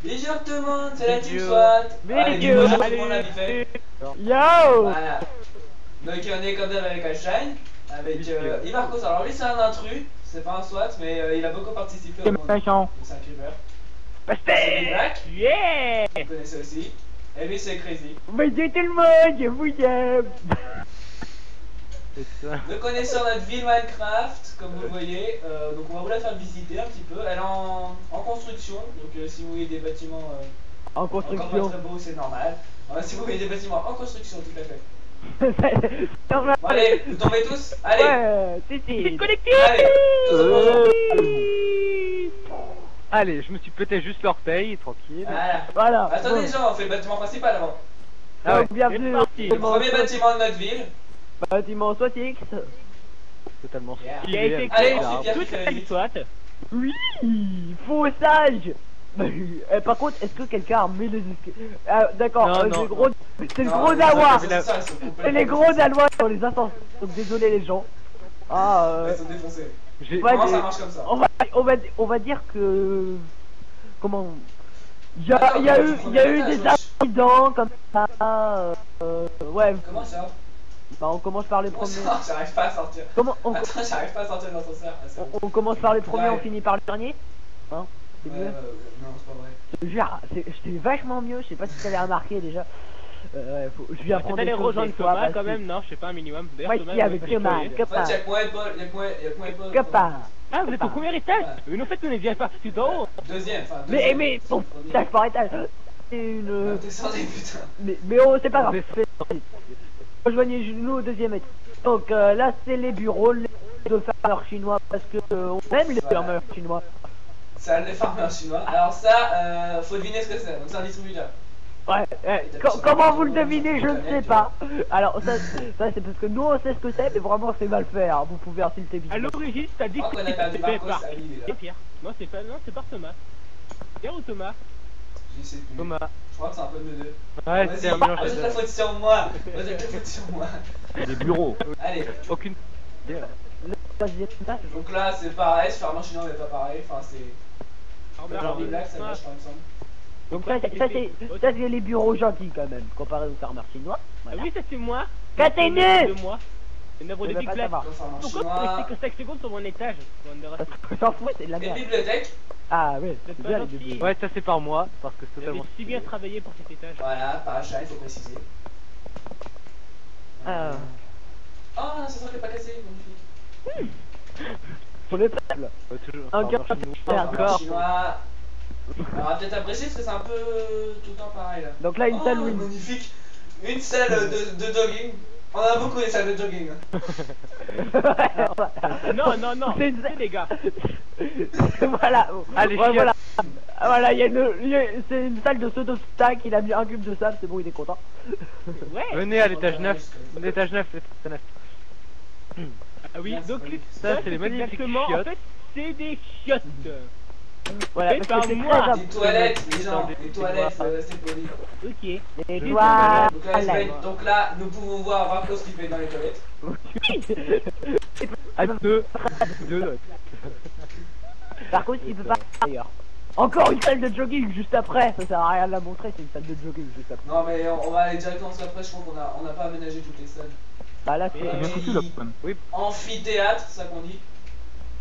Bisous tout le monde, c'est la team SWAT. Allez, du coup, tout le monde l'a vite fait. Yo. Voilà. Donc on est comme d'hab avec Ashine, avec Ivarcos. Alors lui c'est un intrus, c'est pas un SWAT, mais il a beaucoup participé au monde. Méchant. C'est un creeper. Bastard. C'est Big Black, Yeah. vous connaissez aussi. Et lui c'est Crazy. Bonjour tout le monde, je vous aime. Donc on est sur notre ville Minecraft, comme vous voyez. Donc on va vous la faire visiter un petit peu. Elle est en construction, donc si vous voyez des bâtiments En encore pas construction. très beaux, c'est normal. Si vous voyez des bâtiments en construction, tout à fait. Normal. Bon allez, vous tombez tous. Allez, Ouais, c'est collectif. allez, tous ensemble. Allez, je me suis pété juste l'orteil, tranquille. Voilà. Voilà. Attendez Bon. les gens, on fait le bâtiment principal avant. Ah ouais, Bienvenue c'est parti. Le premier bâtiment de notre ville. Bâtiment SWAT X. Totalement Yeah. stylé. Qui a été Allez, créé ensuite, par il y a toute Frédéric. la SWAT. Oui, faux sage. Par contre, est-ce que quelqu'un a mis les escaliers? D'accord, Non, c'est non, le gros, c'est le Non, gros mais ça, Dawa. c'est ça, ils sont C'est complètement les gros défoncés. Danois dans les ascenseurs. Donc désolé les gens. Ah, Ils sont défoncés. J'ai- Ouais, Comment mais- ça marche comme ça? on va dire que comment il y a Attends, eu étage, des wesh. incidents comme ça. Ouais, Comment ça? bah on commence par les Comment premiers. ça? J'arrive pas à sortir. Comment Attends, j'arrive pas à sortir de l'ascenseur. Ah, c'est bon. on commence par les premiers, Ouais. on finit par le dernier. Hein, c'est Ouais, mieux. non, c'est pas vrai. Je te jure, c'était vachement mieux. Je sais pas si t'avais remarqué déjà. Ouais, je viens prendre T'allais des choses rejoindre des fois, Thomas parce quand que- même, non, je sais pas, un minimum. D'ailleurs, Moi Thomas, ici avec vous Thomas, faites chier. En fait, y'a que moi et Paul. Y'a que moi et Paul. Copain. Ah, vous êtes au premier étage. Mais en fait, on est bien parti d'en haut. Deuxième, enfin Mais deuxième. bon, Premier. étage par étage. C'est une. Descendez, putain. Mais oh, c'est pas grave. Rejoignez-nous au deuxième étage. Donc là, c'est les bureaux de farmers chinois parce que on aime les Voilà. farmers chinois. Ça, les farmers chinois. Alors ça, faut deviner ce que c'est. Donc c'est un distributeur. Ouais, comment vous le devinez, je ne sais pas. Alors ça c'est parce que nous on sait ce que c'est, mais vraiment c'est mal fait. Hein. Vous pouvez insulter À vite. l'origine, t'as dit Je crois qu'on a perdu c'était Marcos, par Ali, il est là. Pierre. Non, c'est pas, non, c'est par Thomas. Pierre ou Thomas? Je sais plus. Thomas. Je crois que c'est un peu de deux. Ouais, Vas-y, c'est un mélange rejette de la faute sur moi. Rejette la faute sur moi. Les bureaux. Allez. Aucune. Le troisième étage. Donc là, c'est pareil. Ce farmer chinois n'est pas pareil. Enfin, c'est. Genre des blagues, ça Thomas. marche pas, il me semble. Donc ça c'est les bureaux gentils quand même, comparé aux farmers chinois. Ah Voilà. oui, ça c'est moi. Quand t'es né De moi. Une œuvre de Ça va Big pas Black. savoir. Le farmer Pourquoi vous chinois. restez que 5 secondes sur mon étage? On s'en fout, c'est de la Et merde. bibliothèque. Ah ouais, C'est c'est pas bien les gentil. bibliothèques. Ouais, ça c'est par moi, parce que c'est J'avais totalement. si bien travaillé pour cet étage. Voilà, par achat, il faut préciser. Ah. Oh, non, ça sent qu'elle est pas cassée, magnifique. Sur les tables. Toujours. Un Farmer gars- chinois. Farmer D'accord. chinois. Alors, on va peut-être apprécier parce que c'est un peu tout le temps pareil là. Donc là une salle où Magnifique. Une salle de jogging. On a beaucoup des salles de jogging. Non, non, non. C'est une- C'est les gars. voilà. Allez, Ouais, chien. voilà. Voilà, c'est une salle de pseudo stack, il a mis un cube de sable, c'est bon, il est content. Ouais. Venez à l'étage 9. L'étage 9, l'étage 9. Ah oui, Merci, donc oui. ça, c'est les magnifiques exactement, en chiottes. fait, c'est des chiottes. Voilà, Fait parce par que c'est moi. très Des toilettes, les gens. Des toilettes, c'est poli. Ok. Les Donc toilettes. donc là, nous pouvons voir Marcos qui fait dans les toilettes. À deux. Deux notes. Par contre, il peut pas d'ailleurs. Encore une salle de jogging juste après, ça sert à rien de la montrer, c'est une salle de jogging juste après. Non mais on va aller directement parce qu'après je crois qu'on n'a pas aménagé toutes les salles. Bah là, c'est. Et- bien foutu, là, quand même. Oui, Amphithéâtre, c'est ça qu'on dit.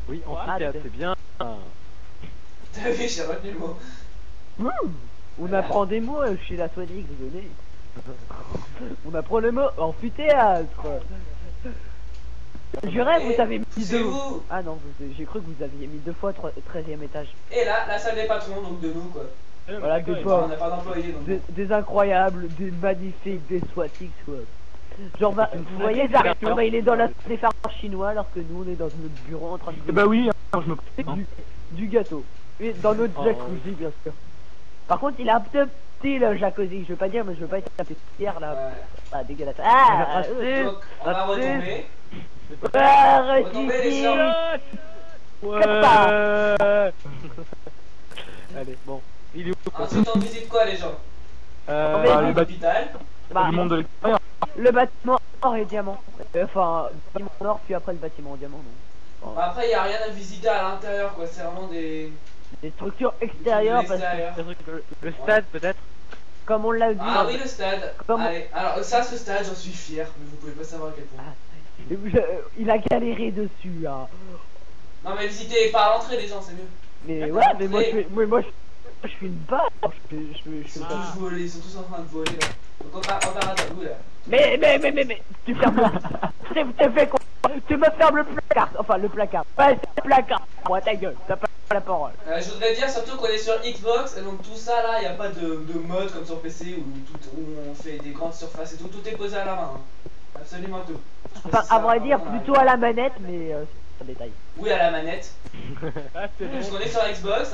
oui, Ouais. amphithéâtre, c'est bien. T'as vu, j'ai retenu le mot. On apprend des mots chez la Swanix, venez. On apprend le mot amphithéâtre. Je rêve, vous avez mis C'est deux. vous. Ah non, j'ai cru que vous aviez mis deux fois 13e étage. Et là, la salle des patrons, donc de nous quoi. Voilà, des Enfin, fois. on n'a pas d'employés donc. Des incroyables, des magnifiques, des SWATix quoi. Genre, vous voyez, des Zarek, acteurs. il est dans la des farmers chinois alors que nous on est dans notre bureau en train de Bah oui, je me c'est du gâteau. Et dans notre Oh, jacuzzi bien sûr. Par contre il a un peu petit le jacuzzi, je veux pas dire mais je veux pas être un peu pierre là. Ouais. Ah dégueulasse. Ah Donc, on va retomber. ah, Retomber les gens. Ouais. Allez, bon. Il est où Ensuite, on visite quoi les gens? le L'hôpital. Bah, du monde de l'extérieur. le bâtiment or et diamant. Enfin, bâtiment en or puis après le bâtiment en diamant non. Après, il n'y a rien à visiter à l'intérieur quoi. C'est vraiment des. Des structures extérieures, parce que, L'extérieur. Le stade peut-être. comme on l'a dit, Ah oui, le stade. Comment- Allez, alors ça, ce stade, j'en suis fier, mais vous pouvez pas savoir à quel point. il a galéré dessus, hein. Non, mais visitez pas à l'entrée, les gens, c'est mieux. Mais D'accord, ouais, mais moi, entrez. je suis une balle. Ils sont tous volés, ils sont tous en train de voler là. Donc on part à ta bout là. Mais, tu fermes t'es fait quoi? Tu me fermes le placard, enfin le placard. Ouais, c'est le placard. Moi, ta gueule, t'as pas la parole. Je voudrais dire surtout qu'on est sur Xbox, et donc tout ça là, il n'y a pas de mode comme sur PC où on fait des grandes surfaces et tout, tout est posé à la main. Hein. Absolument tout. Enfin, à vrai dire, plutôt à la manette, mais c'est un détail. Oui, à la manette. Ah, c'est bon. Parce qu'on est sur Xbox,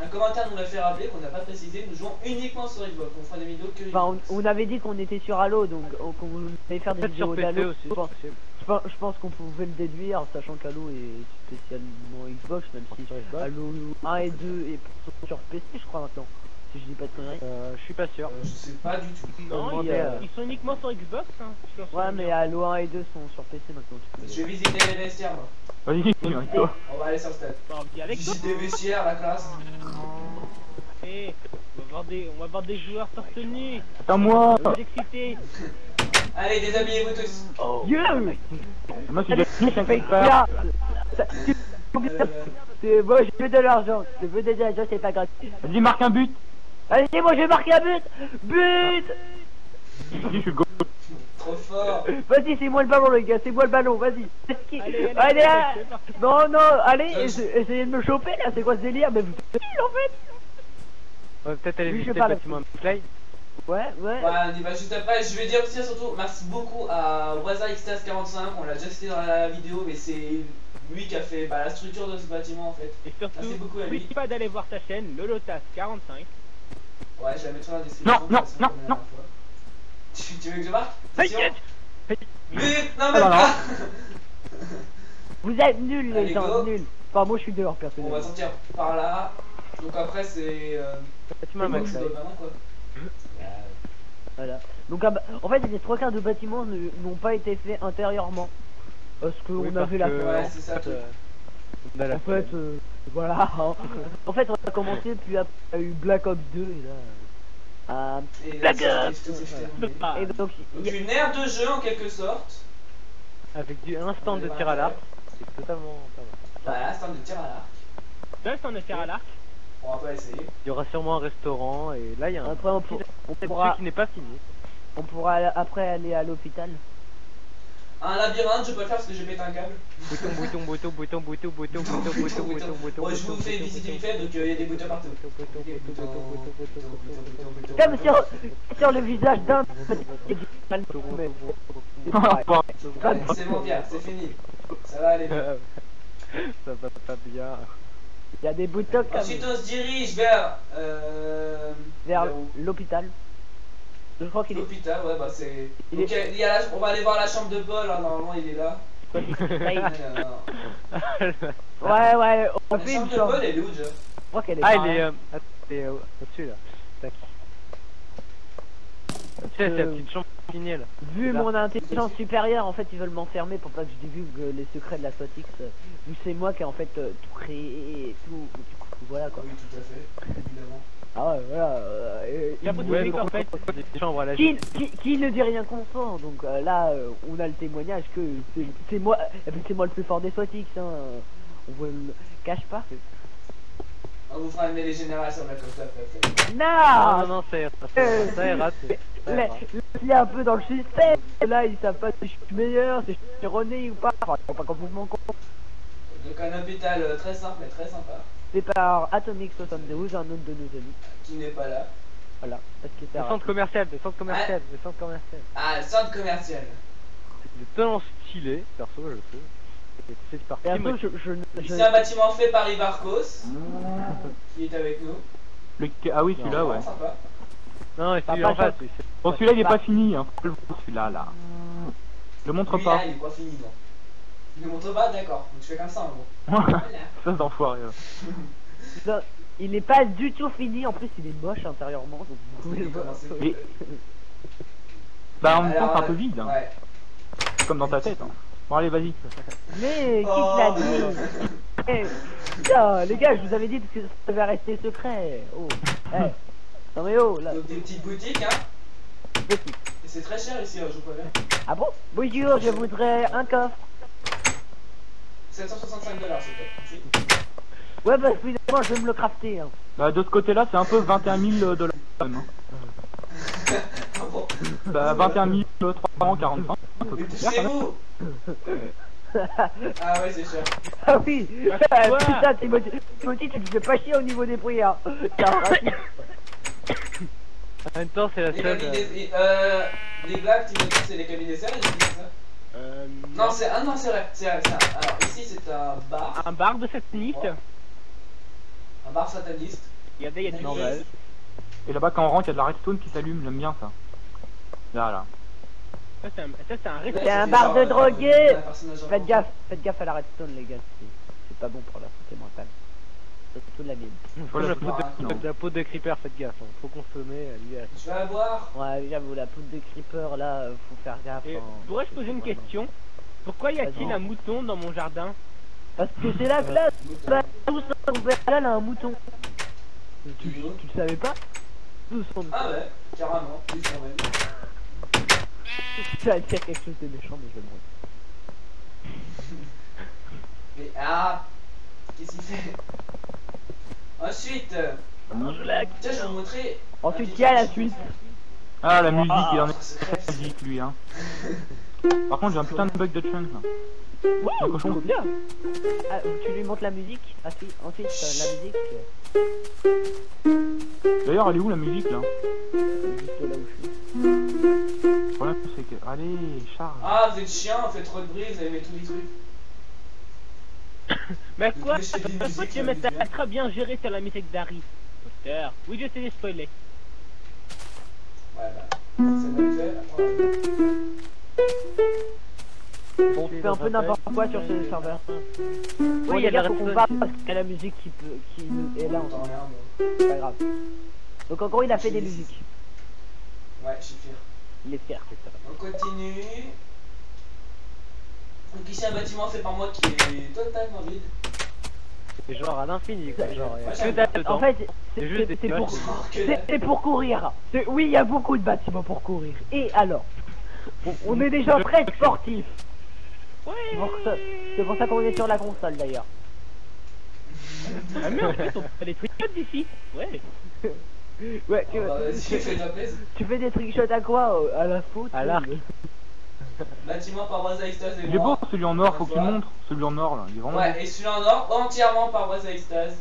un commentaire nous l'a fait rappeler qu'on n'a pas précisé, nous jouons uniquement sur Xbox, on fera des vidéos que Enfin, Xbox. on avait dit qu'on était sur Halo, donc qu'on allait faire des Peut-être sur vidéos PC d'Halo. aussi. Je pense qu'on pouvait le déduire, sachant qu'Halo est spécialement Xbox, même si Sur Xbox. Halo 1 et 2 est sur PC, je crois maintenant. Si je dis pas de conneries. Je suis pas sûr. Je sais pas du tout. Non, ils sont uniquement sur Xbox. Hein, je pense. Ouais, mais Halo 1 et 2 sont sur PC maintenant. Je vais visiter les vestiaires moi. Vas-y, avec toi. On va aller sur le stade. Bah, on vit avec toi. Visite des vestiaires, la classe. Eh, on va voir des joueurs torse nu. Attends moi. Vous excitez. Allez, déshabillez-vous tous. Dieu! Moi c'est déjà Ça fait pas. ça- Moi je veux de l'argent, je veux de l'argent, c'est pas gratuit. Vas-y, marque un but. Allez, moi je vais marquer un but! But! Vas-y, je suis go. Trop fort. Vas-y, c'est moi le ballon, les gars, c'est moi le ballon, vas-y. Allez, Allez, allez, c'est parti. non, allez, essayez de me choper là, c'est quoi ce délire? Mais vous êtes nuls, en fait! On va peut-être aller Oui, je visiter le parle. bâtiment Play. Ouais. Ouais, on y va juste après. Je vais dire aussi surtout merci beaucoup à Waza XTAS45. On l'a déjà cité dans la vidéo, mais c'est lui qui a fait la structure de ce bâtiment en fait. Et surtout, Merci beaucoup à lui. n'oublie pas d'aller voir ta chaîne, Lolotas45. Ouais, je la mettrai dans la description. Non, de toute façon, non, comme la non. dernière fois. Tu veux que je marque? Hey, Attention. hey. But. Non, Ah, même non, pas. Vous êtes nuls, Allez, les gens, go. nuls. Enfin, moi je suis dehors, On va personnellement. sortir par là. Donc après c'est Bâtiment c'est Max. dans le ballon, quoi. Voilà. Donc, en fait, les trois quarts de bâtiments n'ont pas été faits intérieurement. Parce qu'on Oui, a vu la parce que, Ouais, en c'est ça, fait, tout. on a la En fait, voilà. En fait, on a commencé, puis après, il y a eu Black Ops 2, et là. Et La là, gueule. c'est terminé. Ah, Et donc, Donc une aire de jeu en quelque sorte. avec un stand de tir à l'arc. C'est totalement pas mal. Voilà, stand de tir à l'arc. là, c'est un tir à l'arc. On va pas essayer. Il y aura sûrement un restaurant et là il y a un après, on truc pourra, qui n'est pas fini. on pourra après aller à l'hôpital. Un labyrinthe, je peux le faire parce que j'ai pété un câble. Bouton. Ouais, je vous fais visiter vite fait, donc il y a des boutons partout. Comme sur le visage d'un petit Allez, c'est bon, Pierre, c'est fini. Ça va aller mieux. Ça va pas bien. Il y a des boutons comme Ensuite, on se dirige vers vers où l'hôpital. Je crois qu'il est. l'hôpital. Ouais, bah c'est. Il Donc, est- il y a on va aller voir la chambre de Paul, hein, normalement il est là. Ouais, Non. ouais, on La fait chambre une de chambre. Paul, elle est où déjà? Je crois qu'elle est. Ah par il est là. au-dessus là. Tac. Tu sais, c'est la petite chambre finie là. Vu là. mon intelligence supérieure, en fait, ils veulent m'enfermer pour pas que je divulgue les secrets de la SWAT-X. Vu que c'est moi qui ai en fait tout créé et tout. Du coup, voilà quoi. Oui, tout à fait, évidemment. Ah ouais, voilà. J'ai l'impression Ouais, que en fait, des chambres à la Qui ne dit rien consent, donc là on a le témoignage que c'est moi, c'est moi le plus fort des SWAT-X, hein. On ne le cache pas. On vous fera aimer les générations là comme ça après. Non, Non, ça ira, il est un peu dans le système. Là ils savent pas si je suis meilleur, si je suis erroné ou pas. Enfin, ils sont pas complètement con. Donc un hôpital très simple mais très sympa, C'est par Atomic 72, un autre de nos amis. qui n'est pas là. Voilà, parce que c'est Des centres commerciaux, des centres commerciaux. Ah, le centre commercial. C'est tellement stylé, perso je trouve. Et c'est parti. Perso, moi, C'est un bâtiment fait par Ibarcos, qui est avec nous. Ah oui, celui-là, ouais. Vraiment sympa. Non, et celui Papa, en face, ça- oui, c'est- Bon, celui-là, il est pas fini, hein. Faut le voir, celui-là, là. Je le montre Lui, pas. là, il est pas fini, non. Il ne montre pas, d'accord. Donc tu fais comme ça en gros. Voilà. Ça, c'est enfoiré. Non, il n'est pas du tout fini, en plus il est moche intérieurement, donc vous pouvez le voir. Comment c'est Et- Bah, en même temps, Alors, c'est un peu vide, hein. Ouais. Comme dans ta tête, hein. Bon, allez, vas-y. Mais qui te Oh, l'a mais- dit? Putain, les gars, je vous avais dit que ça devait rester secret. Oh, hey. Non mais oh, là. Donc des petites boutiques, hein. Petit. Et c'est très cher ici, je vous préviens. Ah bon? Bonjour, je voudrais un coffre. 765 $, s'il te plaît. Ouais, bah évidemment, je vais me le crafter. Hein. Bah, de ce côté-là, c'est un peu 21 000 $. Hein. Ah bon. Bah, 21 345. Un peu Mais plus cher, quand même. poussez-vous. Ah ouais, c'est cher. Ah oui, quoi putain, Timothy, tu te fais pas chier au niveau des prix, hein. T'es un raciste. En même temps, c'est la Les seule. cabines des blagues, Timothy, c'est les cabines des serres, ils disent ça. Non, c'est non, c'est vrai. Alors ici, c'est un bar. Un bar de sataniste. Ouais. Un bar sataniste. Regardez, il y a du Normal. Et là-bas, quand on rentre, il y a de la redstone qui s'allume, j'aime bien ça. Là. Ça, c'est un Ouais, restaurant. C'est un c'était bar genre, de drogués. un personnage Faites gaffe à la redstone, les gars. C'est pas bon pour la santé mentale. Surtout de la mine. Voilà, la c'est poudre pas- non. de, la poudre de creeper, faites gaffe, hein. Faut consommer, lui. Je vais la boire. Ouais, j'avoue, la poudre de creeper, là, faut faire gaffe. Et hein. pourrais-je poser une question? Pourquoi y a-t-il Vas-y. un mouton dans mon jardin? Parce que c'est la glace. Bah, tous son là, a un mouton. Tu le savais pas? Tous son Ah ouais, carrément. Oui, quand même. Ça va dire quelque chose de méchant, mais je vais le montrer. Mais ah, qu'est-ce qu'il fait? Ensuite, tiens, je vais vous montrer. Ensuite, il y a la suite. Ah, la musique, il en Oh, c'est très- est musique, lui, hein. Par contre, j'ai un putain de bug de chunk, là. Ouais, Le cochon. bien. Ah, tu lui montres la musique? Ah si, ensuite, la musique. D'ailleurs, elle est où, la musique, là? Juste là où je suis. Le problème, c'est que... Allez, charge. Ah, vous êtes chiant, vous faites trop de bruit, vous allez mettre tous les trucs. Mais quoi? Mais c'est des Pourquoi musiques, tu ça mets veut ça dire. très bien géré sur la musique d'Harry Potter? Oui, je t'ai spoilé. Ouais, bah, ça m'a fait. Attends, On fait un peu n'importe quoi sur ce serveur. Oui, il y a de la faut qu'on redstone. va parce qu'il y a la musique qui est là, on entend rien, moi. c'est pas grave. Donc en gros, il a fait des musiques. Ouais, je suis fier. Il est fier, c'est ça. On continue. Donc ici un bâtiment fait par moi qui est totalement vide. C'est genre à l'infini, quoi. Genre, Ouais, que j'aime dalle bien. dedans. En fait, C'est juste des c'est pour, images. Oh, que dalle. c'est pour courir. Oui, il y a beaucoup de bâtiments pour courir. Et alors, on est des gens très sportifs. C'est pour ça qu'on est sur la console d'ailleurs. Ah mais en fait, on fait des trucs d'ici. Ouais. Ouais, Oh, bah, vas-y, fais-toi plaisir. tu fais des trickshots à quoi? À la faute? À l'arc. Bâtiment par Waza Extase et Il est beau, moi. celui en or, faut qu'il montre. Celui en or, là, il est vraiment Ouais, et celui-là en or, entièrement par Waza Extase,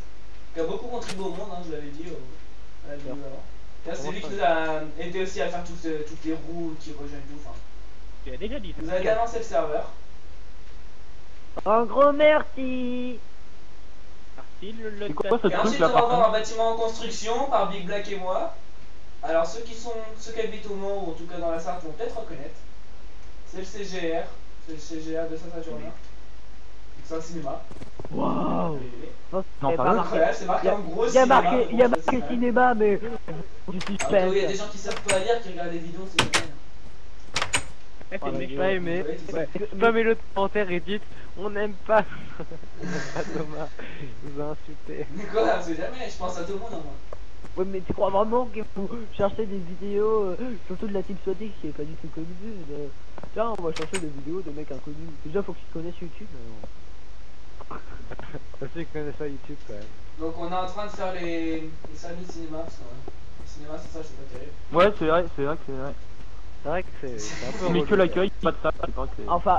qui a beaucoup contribué au monde, hein, je l'avais dit à la vidéo avant. Là, c'est lui qui nous a aidé aussi à faire toutes les roues qui rejoignent tout. Enfin, Tu l'as déjà dit. il nous a aidé à lancer le serveur. Un gros merci. Merci C'est quoi ce Et truc ensuite, là on va par avoir un contre? bâtiment en construction par Big Black et moi. Alors, ceux qui habitent au Mans, ou en tout cas dans la Sarthe, vont peut-être reconnaître. C'est le CGR, c'est le CGR de Saint-Saturnin. C'est un cinéma. Waouh. Non, C'est pas pas vrai. marqué. Incroyable, c'est marqué en gros Il y a cinéma. marqué, il y a marqué cinéma, mais du Ah, Il y a suspense. des gens qui savent pas lire, qui regardent des vidéos, c'est génial. C'est J'ai méchant. pas aimé. Ouais, c'est ça. Spammez le commentaire et dites on n'aime pas. On n'aime pas Thomas. Il vous a insulté. Mais quoi, on sait jamais, je pense à tout le monde, hein, moi. Ouais, mais tu crois vraiment qu'il faut chercher des vidéos, surtout de la type Swatic qui est pas du tout connue. Tiens, on va chercher des vidéos de mecs inconnus. Déjà, faut qu'ils connaissent YouTube. Je sais que connaissent pas YouTube quand même. Donc on est en train de faire les salles de cinéma, parce que le cinéma c'est ça, c'est pas terrible. Ouais, c'est vrai que c'est vrai. C'est vrai que c'est un peu Mais relou, que l'accueil, pas de ça, c'est vrai que c'est... Enfin,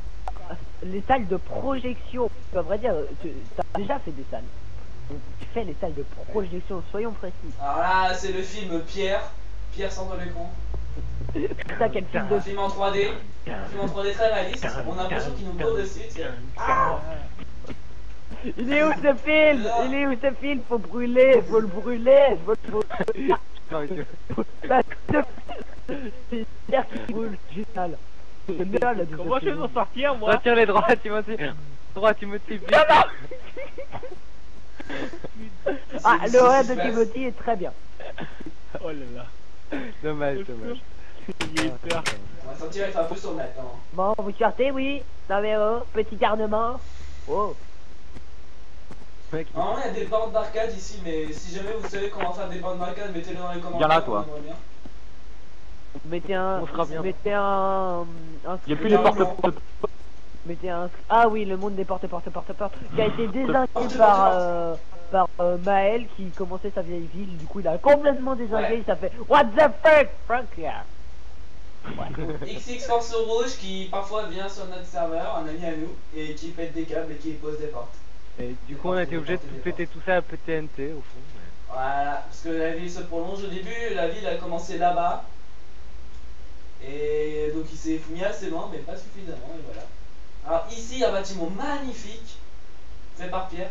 les salles de projection, à vrai dire, tu as déjà fait des salles. Donc, tu fais les salles de projection, soyons précis. Alors là, c'est le film Pierre sort de l'écran. C'est ça quel film de... Un film en 3D, un film en 3D très réaliste, on a l'impression qu'il nous court dessus, tu sais. Ah Il est où ce film? Il est où ce film? Faut brûler, faut le brûler, faut le brûler. Non, mais tu- C'est l'air qui brûle, génial. C'est bien la Comment je vais m'en sortir, moi? Retire les droits, Timothy. Droit, Timothy. vite. Ah, C'est- le c'est rêve ce de qui se Timothy est très bien. Oh là là. Dommage, dommage. J'ai eu peur. On va sortir être un peu sur maintenant. Bon, vous sortez, oui? Ça va, petit garnement. Oh. Mec, Normalement, il y a des bornes d'arcade ici, mais si jamais vous savez comment faire des bornes d'arcade, mettez-le dans les commentaires. Viens là, toi. on aimerait bien. Mettez un. On fera bien. Mettez un. Il y a plus les les portes- porte. Mettez un. Ah oui, le monde des porte qui a été désingué Porte- par Maël qui commençait sa vieille ville. Du coup, il a complètement désingué. Ouais. Il s'est fait What the fuck, Frank yeah. XX Force Rouge qui parfois vient sur notre serveur, un ami à nous, et qui pète des câbles et qui pose des portes. Et du coup, on a été obligé de péter tout ça à PTNT au fond. mais- Voilà, parce que la ville se prolonge. Au début, la ville a commencé là-bas. Et donc il s'est mis assez loin, mais pas suffisamment, et voilà. Alors ici, il y a un bâtiment magnifique, fait par Pierre,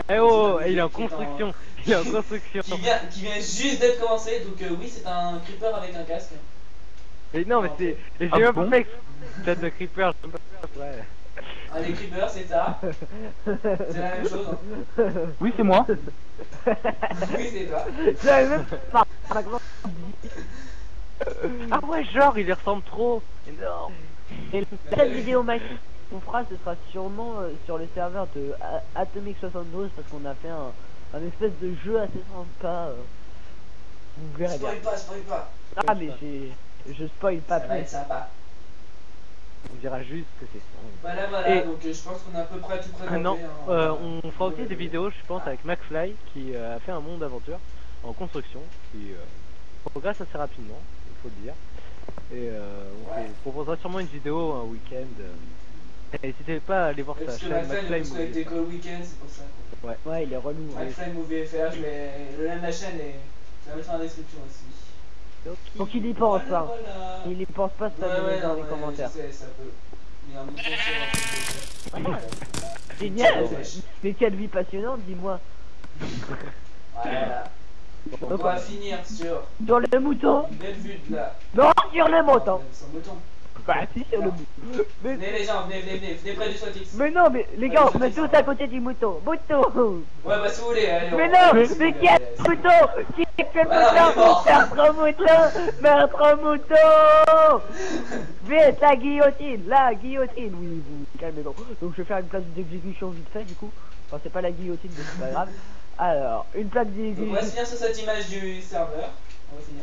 Eh oh, il est en Qui est en- construction. Il est en construction. qui vient juste d'être commencé. Donc oui, c'est un creeper avec un casque. Et non, mais c'est. Et Ah j'ai même bon pas fait tête de creeper. Ouais. Ah, les creepers, c'est ça. C'est la même chose. Hein. Oui, c'est moi. Oui, c'est toi. J'avais même pas. Ah ouais, genre, il y ressemble trop. Énorme. Et la vidéo max qu'on fera, ce sera sûrement sur le serveur de Atomic 72 parce qu'on a fait un espèce de jeu assez sympa. Vous verrez bien. Spoil pas. Ah mais je spoil pas Ça va plus. être sympa. On dira juste que c'est son. Voilà, Et- donc je pense qu'on a à peu près tout présenté. Ah non, hein. on fera aussi des vidéos, je pense, avec McFly qui a fait un monde d'aventure en construction qui progresse assez rapidement, il faut le dire. Et on proposera sûrement une vidéo un week-end. Et n'hésitez pas à aller voir Parce sa que chaîne McFly, McFly parce qu'on était Movie. que le week-end, c'est pour ça. Ouais, il est relou. Hein. McFly Movie FR, le lien de la chaîne et je vais le mettre dans la description aussi. Donc il y pense Voilà, hein. voilà. Il y pense pas, ça Ouais, dans non, les mais commentaires. je sais, ça peut. Il y a un mouton sur Génial. Ouais. Mais quelle vie passionnante, dis-moi. Voilà. Donc on va finir sur Sur le mouton. une belle vue de là. Non, sur le mouton. Sur le mouton. Bah si, sur le mouton. Mais, Venez les gens, venez près du SWATX. mais non, mais les gars, on met tous à côté du mouton. Mouton. Ouais, bah si vous voulez, allez. Mais on- non, si vous mais voulez, qui est allez, le mouton? Qui est le Voilà, il est mort. mouton? Maître mouton. Vite, la guillotine. Oui, vous calmez-vous. Donc je vais faire une plaque d'exécution vite fait du coup. Enfin, c'est pas la guillotine, mais c'est pas grave. Alors, une plaque Donc on va se d'exécution. finir sur cette image du serveur.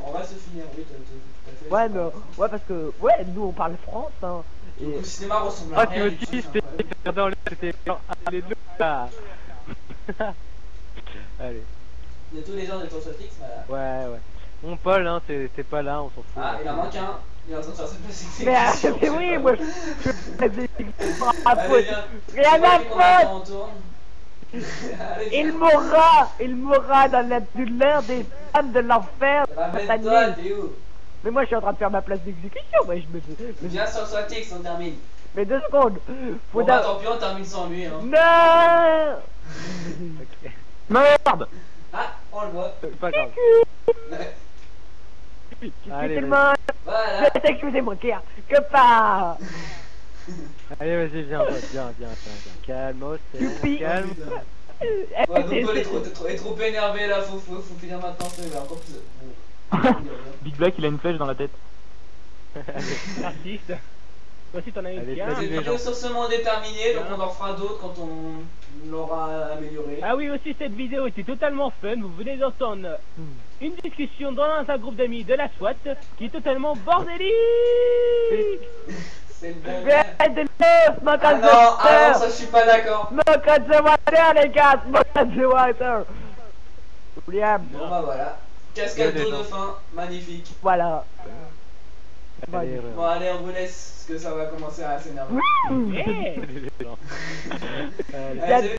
On va se finir, oui, tout à fait. Ouais, mais ouais, parce que ouais, nous on parle France, hein. Et Donc, le cinéma ressemble à Ah, rien tu me du dis, tout, c'est c'était incroyable. dans le. C'était. Allez, deux là. Allez, Il y a tous les gens de ton SWATX, voilà. ouais. Mon Paul, hein, t'es pas là, on s'en fout. Ah, il en manque un. Il est en train de faire sa place mais, mais oui, moi je fais des exécutions à Allez, faute. viens. Rien C'est moi à qui combien de faute. temps on tourne. Allez, Il mourra dans la douleur des flammes de l'enfer. ramène-toi, t'es où? Mais moi je suis en train de faire ma place d'exécution, mais je me fais. Viens sur SWATX, on termine. Mais 2 secondes. Faut Bon bah d'a- tant pis, on termine sans lui, hein. Non. Ok, Merde. Ah, on le voit. c'est pas grave. Allez, Excusez le vas-y. monde. Voilà. Excusez-moi, que pas. Allez, vas-y, viens, pote, viens. Calme, Youpi. calme. Ouais, donc Paul est trop énervé là, faut finir maintenant, c'est encore plus. Bon. Big Black, il a une flèche dans la tête. Artiste. Toi aussi t'en as une. Allez, Tiens. vas-y. Cette les vidéo gens. sur ce monde est terminée, donc on en fera d'autres quand on l'aura amélioré. Ah oui, aussi cette vidéo était totalement fun. Vous venez d'entendre une discussion dans un groupe d'amis de la SWAT qui est totalement bordélique. C'est le bon. Viens de neuf, mon Ah code non, ah non, ça je suis pas d'accord. Mon code de water, les gars, mon code de water. William, Bon bah voilà. Cascade Ouais, d'eau de des fin, magnifique. voilà. Allez, Bon allez, on vous laisse, parce que ça va commencer à s'énerver. Yeah. Allez. Allez, salut.